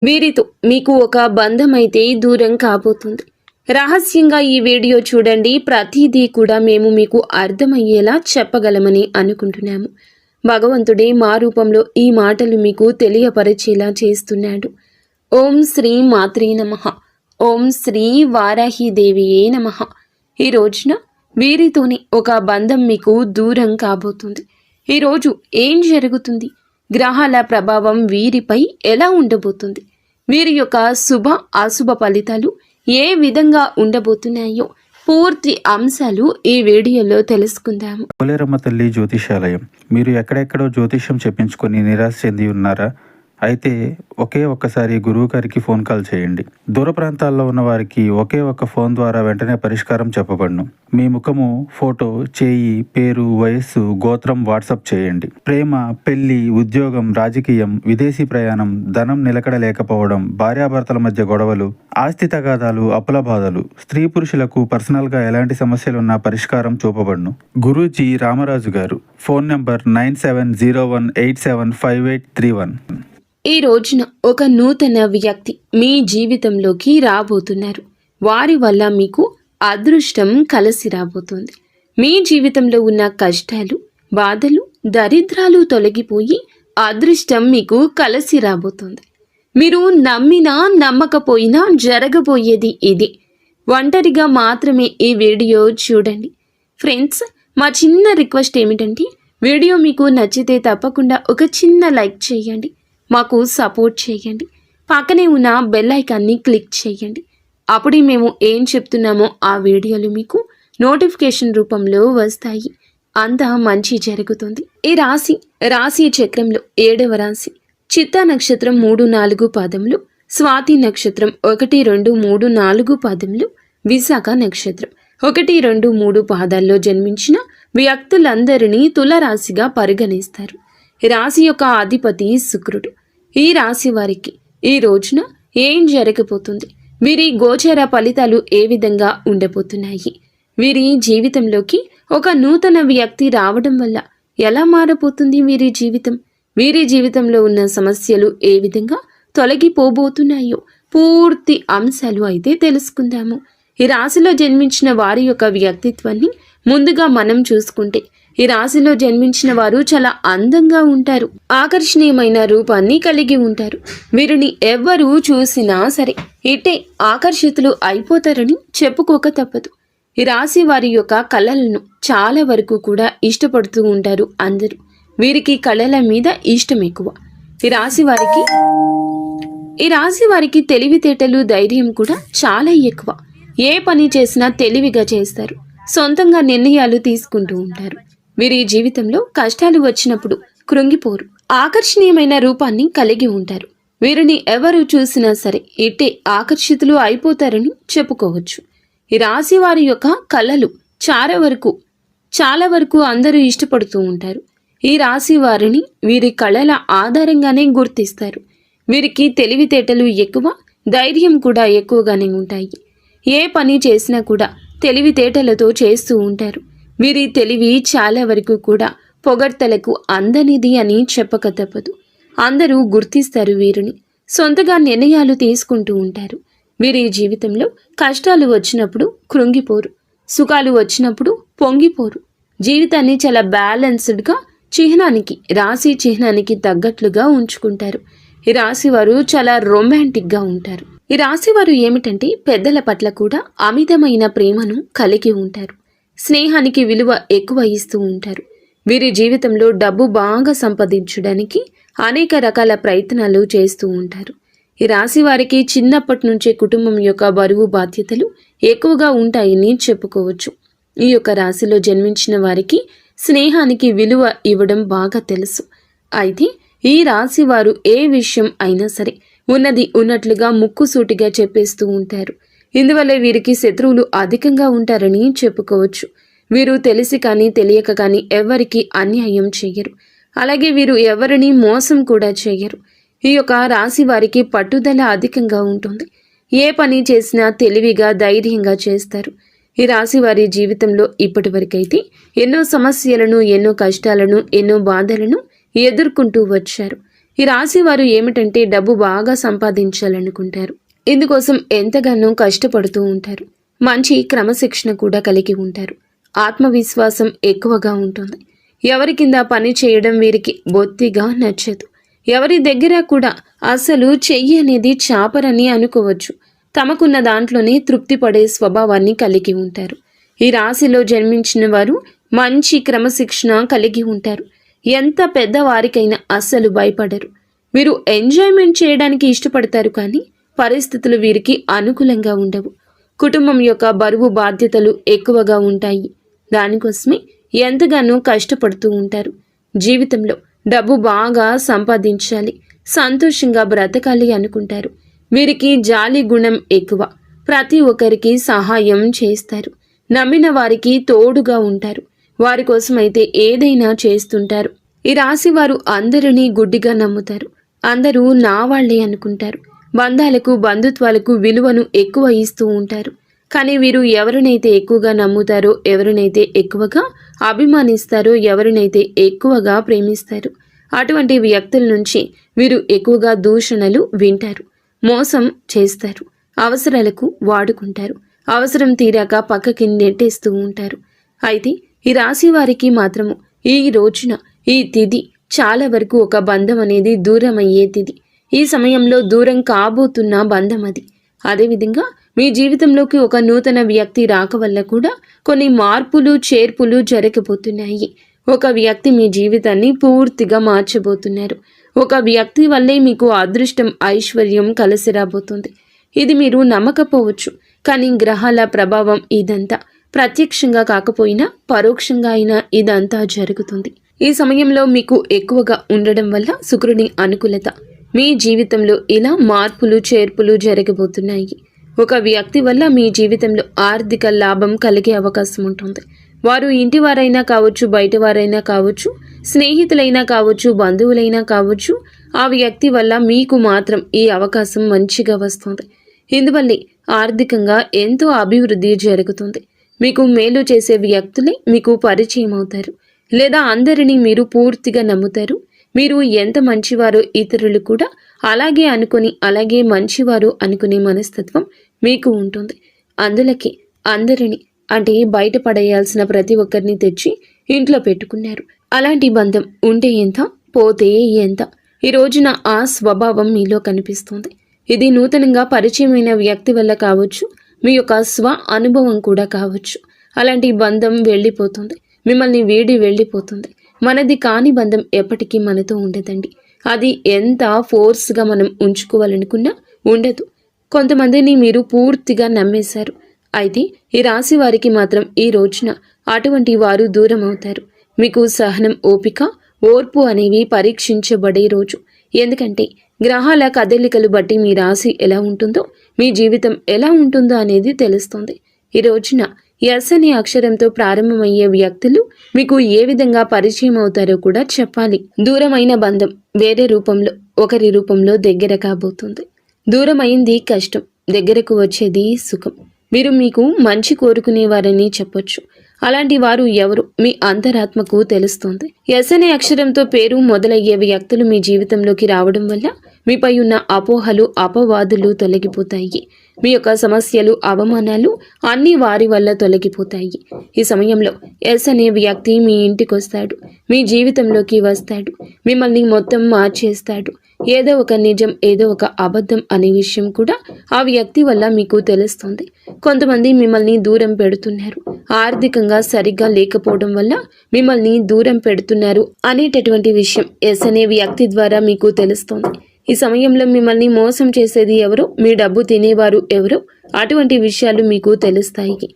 వీరితో మీకు ఒక బంధమైతే దూరం కాబోతుంది. రహస్యంగా ఈ వీడియో చూడండి. ప్రతిదీ కూడా మేము మీకు అర్థమయ్యేలా చెప్పగలమని అనుకుంటున్నాము. భగవంతుడే మా రూపంలో ఈ మాటలు మీకు తెలియపరిచేలా చేస్తున్నాడు. ఓం శ్రీ మాత్రే నమః. ఓం శ్రీ వారాహిదేవియే నమః. ఈ రోజున వీరితోనే ఒక బంధం మీకు దూరం కాబోతుంది. ఈరోజు ఏం జరుగుతుంది? గ్రహాల ప్రభావం వీరిపై ఎలా ఉండబోతుంది? వీరి యొక్క శుభ అశుభ ఫలితాలు ఏ విధంగా ఉండబోతున్నాయో పూర్తి అంశాలు ఈ వీడియోలో తెలుసుకుందాము. పోలేరమ్మ తల్లి జ్యోతిషాలయం. మీరు ఎక్కడెక్కడో జ్యోతిష్యం చెప్పించుకొని నిరాశ చెంది ఉన్నారా? అయితే ఒకే ఒక్కసారి గురువు గారికి ఫోన్ కాల్ చేయండి. దూర ప్రాంతాల్లో ఉన్న వారికి ఒకే ఒక్క ఫోన్ ద్వారా వెంటనే పరిష్కారం చెప్పబడును. మీ ముఖము, ఫోటో, చేయి, పేరు, వయస్సు, గోత్రం వాట్సాప్ చేయండి. ప్రేమ, పెళ్లి, ఉద్యోగం, రాజకీయం, విదేశీ ప్రయాణం, ధనం నిలకడ లేకపోవడం, భార్యాభర్తల మధ్య గొడవలు, ఆస్తి తగాదాలు, అప్పుల బాధలు, స్త్రీ పురుషులకు పర్సనల్గా ఎలాంటి సమస్యలున్నా పరిష్కారం చూపబడును. గురూజీ రామరాజు గారు. Phone number 9701875831. ఈ రోజున ఒక నూతన వ్యక్తి మీ జీవితంలోకి రాబోతున్నారు. వారి వల్ల మీకు అదృష్టం కలిసి రాబోతుంది. మీ జీవితంలో ఉన్న కష్టాలు, బాధలు, దరిద్రాలు తొలగిపోయి అదృష్టం మీకు కలిసి రాబోతుంది. మీరు నమ్మినా నమ్మకపోయినా జరగబోయేది ఇది. ఒంటరిగా మాత్రమే ఈ వీడియో చూడండి. ఫ్రెండ్స్, మా చిన్న రిక్వెస్ట్ ఏమిటంటే వీడియో మీకు నచ్చితే తప్పకుండా ఒక చిన్న లైక్ చేయండి. మాకు సపోర్ట్ చేయండి. పక్కనే ఉన్న బెల్ ఐకాన్ని క్లిక్ చేయండి. అప్పుడే మేము ఏం చెప్తున్నామో ఆ వీడియోలు మీకు నోటిఫికేషన్ రూపంలో వస్తాయి. అంతా మంచి జరుగుతుంది. ఈ రాశి చక్రంలో 7వ రాశి. చిత్తా నక్షత్రం 3-4 పాదములు, స్వాతి నక్షత్రం 1, 2, 3, 4 పాదములు, విశాఖ నక్షత్రం 1, 2, 3 పాదాల్లో జన్మించిన వ్యక్తులందరినీ తులరాశిగా పరిగణిస్తారు. రాశి యొక్క అధిపతి శుక్రుడు. ఈ రాశి వారికి ఈ రోజున ఏం జరగబోతుంది? వీరి గోచర ఫలితాలు ఏ విధంగా ఉండబోతున్నాయి? వీరి జీవితంలోకి ఒక నూతన వ్యక్తి రావడం వల్ల ఎలా మారబోతుంది వీరి జీవితం? వీరి జీవితంలో ఉన్న సమస్యలు ఏ విధంగా తొలగిపోబోతున్నాయో పూర్తి అంశాలు అయితే తెలుసుకుందాము. ఈ రాశిలో జన్మించిన వారి యొక్క వ్యక్తిత్వాన్ని ముందుగా మనం చూసుకుంటే, ఈ రాశిలో జన్మించిన వారు చాలా అందంగా ఉంటారు. ఆకర్షణీయమైన రూపాన్ని కలిగి ఉంటారు. వీరిని ఎవ్వరూ చూసినా సరే ఇట్టే ఆకర్షితులు అయిపోతారని చెప్పుకోక తప్పదు. ఈ రాశి వారి యొక్క కళలను చాలా వరకు కూడా ఇష్టపడుతూ ఉంటారు అందరూ. వీరికి కళల మీద ఇష్టం ఎక్కువ. ఈ రాశి వారికి తెలివితేటలు, ధైర్యం కూడా చాలా ఎక్కువ. ఏ పని చేసినా తెలివిగా చేస్తారు. సొంతంగా నిర్ణయాలు తీసుకుంటూ ఉంటారు. వీరి జీవితంలో కష్టాలు వచ్చినప్పుడు కృంగిపోరు. ఆకర్షణీయమైన రూపాన్ని కలిగి ఉంటారు. వీరిని ఎవరు చూసినా సరే ఇట్టే ఆకర్షితులు అయిపోతారని చెప్పుకోవచ్చు. ఈ రాశి వారి యొక్క కళలు చాలా వరకు అందరూ ఇష్టపడుతూ ఉంటారు. ఈ రాశి వారిని వీరి కళల ఆధారంగానే గుర్తిస్తారు. వీరికి తెలివితేటలు ఎక్కువ, ధైర్యం కూడా ఎక్కువగానే ఉంటాయి. ఏ పని చేసినా కూడా తెలివితేటలతో చేస్తూ ఉంటారు. వీరి తెలివి చాలా వరకు కూడా పొగడ్తలకు అందనిది అని చెప్పక తప్పదు. అందరూ గుర్తిస్తారు వీరిని. సొంతగా నిర్ణయాలు తీసుకుంటూ ఉంటారు. వీరి జీవితంలో కష్టాలు వచ్చినప్పుడు కృంగిపోరు, సుఖాలు వచ్చినప్పుడు పొంగిపోరు. జీవితాన్ని చాలా బ్యాలెన్స్డ్గా రాశి చిహ్నానికి తగ్గట్లుగా ఉంచుకుంటారు. ఈ రాశి వారు చాలా రొమాంటిక్గా ఉంటారు. ఈ రాశి వారు ఏమిటంటే పెద్దల పట్ల కూడా అమితమైన ప్రేమను కలిగి ఉంటారు. స్నేహానికి విలువ ఎక్కువ ఇస్తూ ఉంటారు. వీరి జీవితంలో డబ్బు బాగా సంపాదించడానికి అనేక రకాల ప్రయత్నాలు చేస్తూ ఉంటారు. ఈ రాశి వారికి చిన్నప్పటి నుంచే కుటుంబం యొక్క బరువు బాధ్యతలు ఎక్కువగా ఉంటాయని చెప్పుకోవచ్చు. ఈ యొక్క రాశిలో జన్మించిన వారికి స్నేహానికి విలువ ఇవ్వడం బాగా తెలుసు. అయితే ఈ రాశి వారు ఏ విషయం అయినా సరే ఉన్నది ఉన్నట్లుగా ముక్కుసూటిగా చెప్పేస్తూ ఉంటారు. ఇందువల్ల వీరికి శత్రువులు అధికంగా ఉంటారని చెప్పుకోవచ్చు. వీరు తెలిసి కానీ తెలియక కానీ ఎవరికి అన్యాయం చెయ్యరు. అలాగే వీరు ఎవరిని మోసం కూడా చెయ్యరు. ఈ యొక్క రాశి వారికి పట్టుదల అధికంగా ఉంటుంది. ఏ పని చేసినా తెలివిగా, ధైర్యంగా చేస్తారు. ఈ రాశి వారి జీవితంలో ఇప్పటి వరకైతే ఎన్నో సమస్యలను, ఎన్నో కష్టాలను, ఎన్నో బాధలను ఎదుర్కొంటూ వచ్చారు. ఈ రాశి వారు ఏమిటంటే డబ్బు బాగా సంపాదించాలనుకుంటారు. ఇందుకోసం ఎంతగానో కష్టపడుతూ ఉంటారు. మంచి క్రమశిక్షణ కూడా కలిగి ఉంటారు. ఆత్మవిశ్వాసం ఎక్కువగా ఉంటుంది. ఎవరి కింద పని చేయడం వీరికి బొత్తిగా నచ్చదు. ఎవరి దగ్గర కూడా అసలు చెయ్యి అనేది చాపరని అనుకోవచ్చు. తమకున్న దాంట్లోనే తృప్తి పడే స్వభావాన్ని కలిగి ఉంటారు. ఈ రాశిలో జన్మించిన వారు మంచి క్రమశిక్షణ కలిగి ఉంటారు. ఎంత పెద్దవారికైనా అస్సలు భయపడరు. వీరు ఎంజాయ్మెంట్ చేయడానికి ఇష్టపడతారు, కానీ పరిస్థితులు వీరికి అనుకూలంగా ఉండవు. కుటుంబం యొక్క బరువు బాధ్యతలు ఎక్కువగా ఉంటాయి. దానికోసమే ఎంతగానో కష్టపడుతూ ఉంటారు. జీవితంలో డబ్బు బాగా సంపాదించాలి, సంతోషంగా బ్రతకాలి అనుకుంటారు. వీరికి జాలి గుణం ఎక్కువ. ప్రతి ఒక్కరికి సహాయం చేస్తారు. నమ్మిన వారికి తోడుగా ఉంటారు. వారి కోసమైతే ఏదైనా చేస్తుంటారు. ఈ రాశి వారు అందరినీ గుడ్డిగా నమ్ముతారు. అందరూ నా వాళ్లే అనుకుంటారు. బంధాలకు బంధుత్వాలకు విలువను ఎక్కువ ఇస్తూ ఉంటారు. కానీ వీరు ఎవరినైతే ఎక్కువగా నమ్ముతారో, ఎవరినైతే ఎక్కువగా అభిమానిస్తారో, ఎవరినైతే ఎక్కువగా ప్రేమిస్తారో అటువంటి వ్యక్తుల నుంచి వీరు ఎక్కువగా దూషణలు వింటారు. మోసం చేస్తారు. అవసరాలకు వాడుకుంటారు. అవసరం తీరాక పక్కకి నెట్టేస్తూ ఉంటారు. అయితే ఈ రాశి వారికి మాత్రము ఈ రోజున ఈ తిథి చాలా వరకు ఒక బంధం అనేది దూరం అయ్యే తిథి. ఈ సమయంలో దూరం కాబోతున్న బంధం అది. అదేవిధంగా మీ జీవితంలోకి ఒక నూతన వ్యక్తి రాక వల్ల కూడా కొన్ని మార్పులు చేర్పులు జరగబోతున్నాయి. ఒక వ్యక్తి మీ జీవితాన్ని పూర్తిగా మార్చబోతున్నారు. ఒక వ్యక్తి వల్లే మీకు అదృష్టం, ఐశ్వర్యం కలిసి రాబోతుంది. ఇది మీరు నమ్మకపోవచ్చు, కానీ గ్రహాల ప్రభావం ఇదంతా ప్రత్యక్షంగా కాకపోయినా పరోక్షంగా అయినా ఇదంతా జరుగుతుంది. ఈ సమయంలో మీకు ఎక్కువగా ఉండడం వల్ల శుక్రుని అనుకూలత మీ జీవితంలో ఇలా మార్పులు చేర్పులు జరగబోతున్నాయి. ఒక వ్యక్తి వల్ల మీ జీవితంలో ఆర్థిక లాభం కలిగే అవకాశం ఉంటుంది. వారు ఇంటి వారైనా కావచ్చు, బయట వారైనా కావచ్చు, స్నేహితులైనా కావచ్చు, బంధువులైనా కావచ్చు. ఆ వ్యక్తి వల్ల మీకు మాత్రం ఈ అవకాశం మంచిగా వస్తుంది. ఇందువల్లే ఆర్థికంగా ఎంతో అభివృద్ధి జరుగుతుంది. మీకు మేలు చేసే వ్యక్తులే మీకు పరిచయం అవుతారు, లేదా అందరినీ మీరు పూర్తిగా నమ్ముతారు. మీరు ఎంత మంచివారో ఇతరులు కూడా అలాగే అనుకుని, అలాగే మంచివారు అనుకునే మనస్తత్వం మీకు ఉంటుంది. అందులకి అందరినీ అంటే బయటపడేయాల్సిన ప్రతి ఒక్కరిని తెచ్చి ఇంట్లో పెట్టుకున్నారు. అలాంటి బంధం ఉంటే ఎంత, పోతే ఎంత. ఈ రోజున ఆ స్వభావం మీలో కనిపిస్తుంది. ఇది నూతనంగా పరిచయమైన వ్యక్తి వల్ల కావచ్చు, మీ యొక్క స్వ అనుభవం కూడా కావచ్చు. అలాంటి బంధం వెళ్ళిపోతుంది, మిమ్మల్ని వీడి వెళ్ళిపోతుంది. మనది కాని బంధం ఎప్పటికీ మనతో ఉండదండి. అది ఎంత ఫోర్స్గా మనం ఉంచుకోవాలనుకున్నా ఉండదు. కొంతమందిని మీరు పూర్తిగా నమ్మేశారు. అయితే ఈ రాశి వారికి మాత్రం ఈ రోజున అటువంటి వారు దూరం అవుతారు. మీకు సహనం, ఓపిక, ఓర్పు అనేవి పరీక్షించబడే రోజు. ఎందుకంటే గ్రహాల కదలికలు బట్టి మీ రాశి ఎలా ఉంటుందో, మీ జీవితం ఎలా ఉంటుందో అనేది తెలుస్తుంది. ఈ రోజున ఎస్ అనే అక్షరంతో ప్రారంభమయ్యే వ్యక్తులు మీకు ఏ విధంగా పరిచయం అవుతారో కూడా చెప్పాలి. దూరమైన బంధం వేరే రూపంలో, ఒకరి రూపంలో దగ్గర కాబోతుంది. దూరమైంది కష్టం, దగ్గరకు వచ్చేది సుఖం. మీరు మీకు మంచి కోరుకునేవారని చెప్పొచ్చు. అలాంటి వారు ఎవరు మీ అంతరాత్మకు తెలుస్తుంది. ఎస్ అనే అక్షరంతో పేరు మొదలయ్యే వ్యక్తులు మీ జీవితంలోకి రావడం వల్ల మీపై ఉన్న అపోహలు, అపవాదులు తొలగిపోతాయి. మీ యొక్క సమస్యలు, అవమానాలు అన్నీ వారి వల్ల తొలగిపోతాయి. ఈ సమయంలో ఎస్ అనే వ్యక్తి మీ ఇంటికి వస్తాడు, మీ జీవితంలోకి వస్తాడు, మిమ్మల్ని మొత్తం మార్చేస్తాడు. ఏదో ఒక నిజం, ఏదో ఒక అబద్ధం అనే విషయం కూడా ఆ వ్యక్తి వల్ల మీకు తెలుస్తుంది. కొంతమంది మిమ్మల్ని దూరం పెడుతున్నారు, ఆర్థికంగా సరిగ్గా లేకపోవడం వల్ల మిమ్మల్ని దూరం పెడుతున్నారు అనేటటువంటి విషయం ఎస్ అనే వ్యక్తి ద్వారా మీకు తెలుస్తుంది. ఈ సమయంలో మిమ్మల్ని మోసం చేసేది ఎవరో, మీ డబ్బు తినేవారు ఎవరో, అటువంటి విషయాలు మీకు తెలుస్తాయి.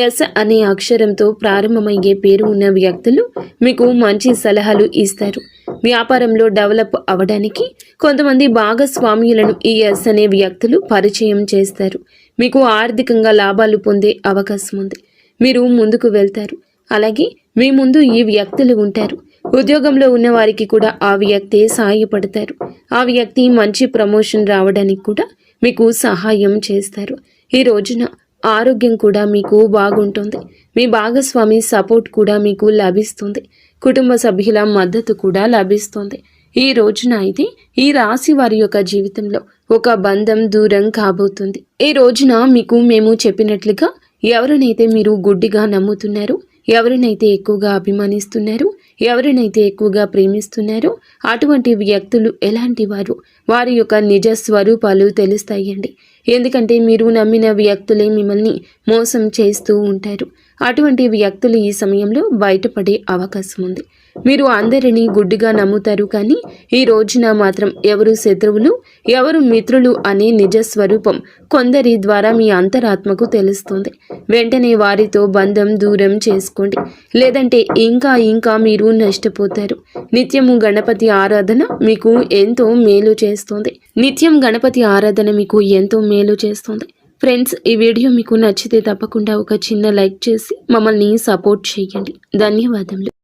ఎస్ అనే అక్షరంతో ప్రారంభమయ్యే పేరు ఉన్న వ్యక్తులు మీకు మంచి సలహాలు ఇస్తారు. వ్యాపారంలో డెవలప్ అవడానికి కొంతమంది భాగస్వామ్యులను ఈ ఎస్ అనే వ్యక్తులు పరిచయం చేస్తారు. మీకు ఆర్థికంగా లాభాలు పొందే అవకాశం ఉంది. మీరు ముందుకు వెళ్తారు. అలాగే మీ ముందు ఈ వ్యక్తులు ఉంటారు. ఉద్యోగంలో ఉన్న వారికి కూడా ఆ వ్యక్తే సహాయపడతారు. ఆ వ్యక్తి మంచి ప్రమోషన్ రావడానికి కూడా మీకు సహాయం చేస్తారు. ఈ రోజున ఆరోగ్యం కూడా మీకు బాగుంటుంది. మీ భాగస్వామి సపోర్ట్ కూడా మీకు లభిస్తుంది. కుటుంబ సభ్యుల మద్దతు కూడా లభిస్తుంది. ఈ రోజున అయితే ఈ రాశి వారి యొక్క జీవితంలో ఒక బంధం దూరం కాబోతుంది. ఈ రోజున మీకు మేము చెప్పినట్లుగా ఎవరినైతే మీరు గుడ్డిగా నమ్ముతున్నారో, ఎవరినైతే ఎక్కువగా అభిమానిస్తున్నారో, ఎవరినైతే ఎక్కువగా ప్రేమిస్తున్నారో అటువంటి వ్యక్తులు ఎలాంటి వారు, వారి యొక్క నిజ స్వరూపాలు తెలుస్తాయండి. ఎందుకంటే మీరు నమ్మిన వ్యక్తులే మిమ్మల్ని మోసం చేస్తూ ఉంటారు. అటువంటి వ్యక్తులు ఈ సమయంలో బయటపడే అవకాశం ఉంది. మీరు అందరినీ గుడ్డిగా నమ్ముతారు, కానీ ఈ రోజున మాత్రం ఎవరు శత్రువులు, ఎవరు మిత్రులు అనే నిజ స్వరూపం కొందరి ద్వారా మీ అంతరాత్మకు తెలుస్తుంది. వెంటనే వారితో బంధం దూరం చేసుకోండి, లేదంటే ఇంకా మీరు నష్టపోతారు. నిత్యము గణపతి ఆరాధన మీకు ఎంతో మేలు చేస్తుంది. ఫ్రెండ్స్, ఈ వీడియో మీకు నచ్చితే తప్పకుండా ఒక చిన్న లైక్ చేసి మమ్మల్ని సపోర్ట్ చేయండి. ధన్యవాదములు.